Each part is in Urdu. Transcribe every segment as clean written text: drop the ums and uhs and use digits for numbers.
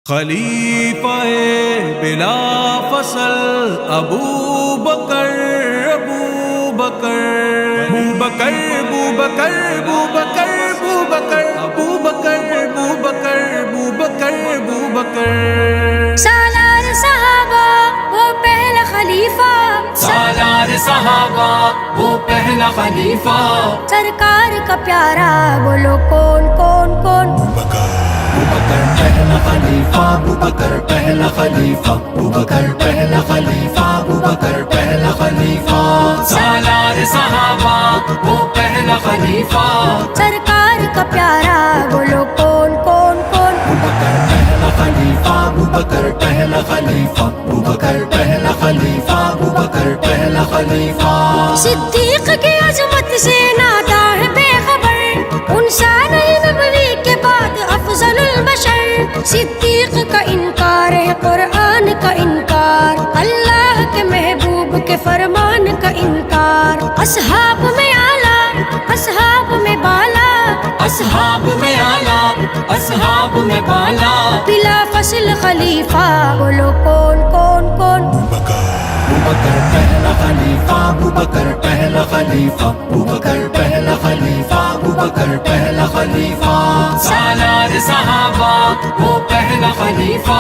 خلیفہ بلا فصل ابو بکر ابو بکر ابو بکر ابو بکر ابو بکر ابو بکر ابو بکر ابو بکر ابو بکر ابو بکر سالار صحابہ وہ پہلا خلیفہ، سالار صحابہ وہ پہلا خلیفہ، سرکار کا پیارا بولو کون کون کون؟ ابو بکر پہلا خلیفہ، ابو بکر پہلا خلیفہ، ابو بکر پہلا خلیفہ، ابو بکر پہلا خلیفہ، سالار صحابہ وہ پہلا خلیفہ، سرکار کا پیارا بولو کون کون کون؟ ابو بکر پہلا خلیفہ، ابو بکر پہلا خلیفہ، ابو بکر پہلا خلیفہ، ابو بکر پہلا خلیفہ، صدیق کی عظمت سے نادا ہے بے خبر، انسان نبوی کے بعد افضل البشر، صدیق کا انکار ہے قرآن کا انکار، اللہ کے محبوب کے فرمان کا انکار، اصحاب میں اعلیٰ اصحاب میں بالا، اصحاب میں اعلیٰ اصحاب میں بالا، بلا فصل خلیفہ بولو کون کون کون؟ ابو بکر پہلا خلیفہ، ابو بکر پہلا خلیفہ، ابو بکر پہلا خلیفہ، ابو بکر پہلا خلیفہ، سالار صحابہ وہ پہلا خلیفہ،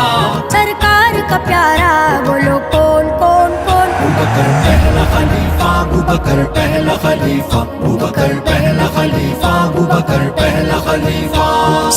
سرکار کا پیارا بولو کون کون کون؟ ابو بکر پہلا خلیفہ، ابو بکر پہلا خلیفہ، ابو بکر پہلا خلیفہ، ابو بکر پہلا خلیفہ،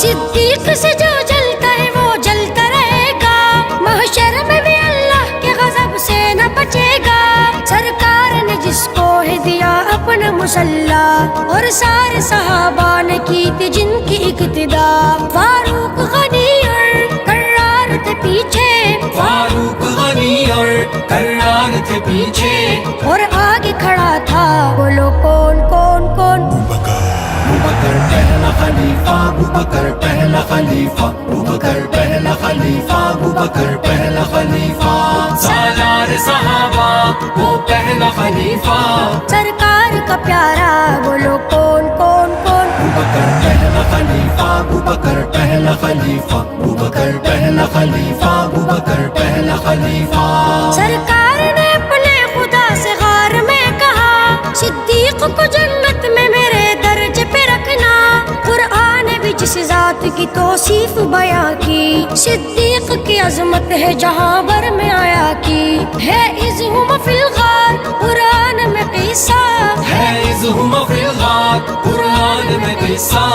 صدیق سے جو جلتا ہے وہ جلتا رہے گا، محشر میں بھی اللہ کے غضب سے نہ بچے گا، سرکار نے جس کو ہے دیا اپنا مسلح، اور سارے صحابہ نے کی تھی جن کی اقتدا، فاروق غنی اور کرار تھے پیچھے، فاروق غنی اور کرار تھے پیچھے، اور آگے کھڑا تھا بولو کون کون کون؟ ابو بکر پہلا خلیفہ، ابو بکر پہلا خلیفہ، ابو بکر پہلا خلیفہ، ابو بکر پہلا خلیفہ، سالار صحابہ وہ پہلا خلیفہ، سرکار کا پیارا بولو کون کون کون؟ ابو بکر پہلا خلیفہ، ابو بکر پہلا خلیفہ، ابو بکر پہلا خلیفہ، ابو بکر پہلا خلیفہ، سرکار نے اپنے خدا سے غار میں کہا، صدیق کو جنت میں میرے درجے پہ رکھنا، قرآن بھی جس ذات کی توصیف بیاں کی، صدیق کی عظمت ہے جہاں بھر میں آیا کی، ہے اذہم فی الغار قرآن میں قصہ، ہے اذہم فی الغار قرآن میں قصہ،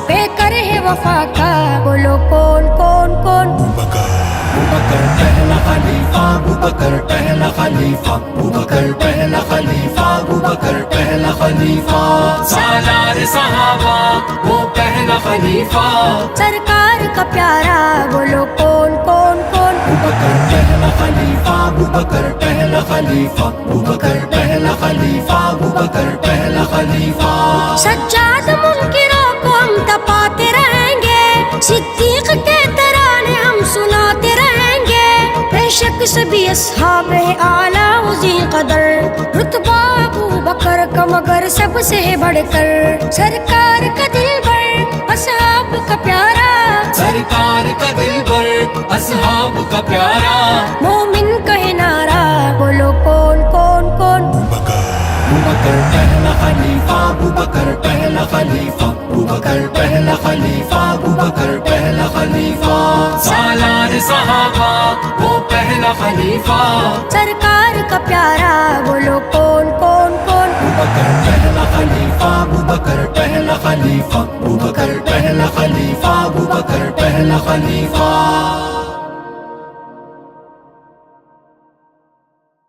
بے کر ہے وفا کا بولو کون کون کون؟ ابو بکر پہلا خلیفہ، ابو بکر پہلا خلیفہ، ابو بکر پہلا خلیفہ، ابو بکر پہلا خلیفہ، سالار صحابہ وہ پہلا خلیفہ، سرکار کا پیارا بولو کون کون کون؟ ابو بکر پہلا خلیفہ، ابو بکر پہلا خلیفہ، ابو بکر پہلا خلیفہ، ابو بکر پہلا خلیفہ، سجاد منکروں کو ہم تپاتے رہیں گے، صدیق کے ترانے ہم سناتے رہیں گے، بے شک سبھی اصحاب اعلیٰ ذی قدر، رتبہ ابو بکر کا مگر سب سے بڑھ کر، سرکار کا دل بر اصحاب کا پیارا، سرکار کا دل بر اصحاب کا پیارا، مومن کہے نعرہ بولو کون کون کون؟ ابو بکر پہلا خلیفہ، ابو بکر پہلا خلیفہ، ابو بکر پہلا خلیفہ، ابو بکر پہلا خلیفہ، سالار صحابہ وہ پہلا خلیفہ، سرکار کا پیارا بولو کون کون کون؟ ابو بکر پہلا خلیفہ، ابو بکر پہلا خلیفہ، ابو بکر پہلا خلیفہ، ابو بکر پہلا خلیفہ۔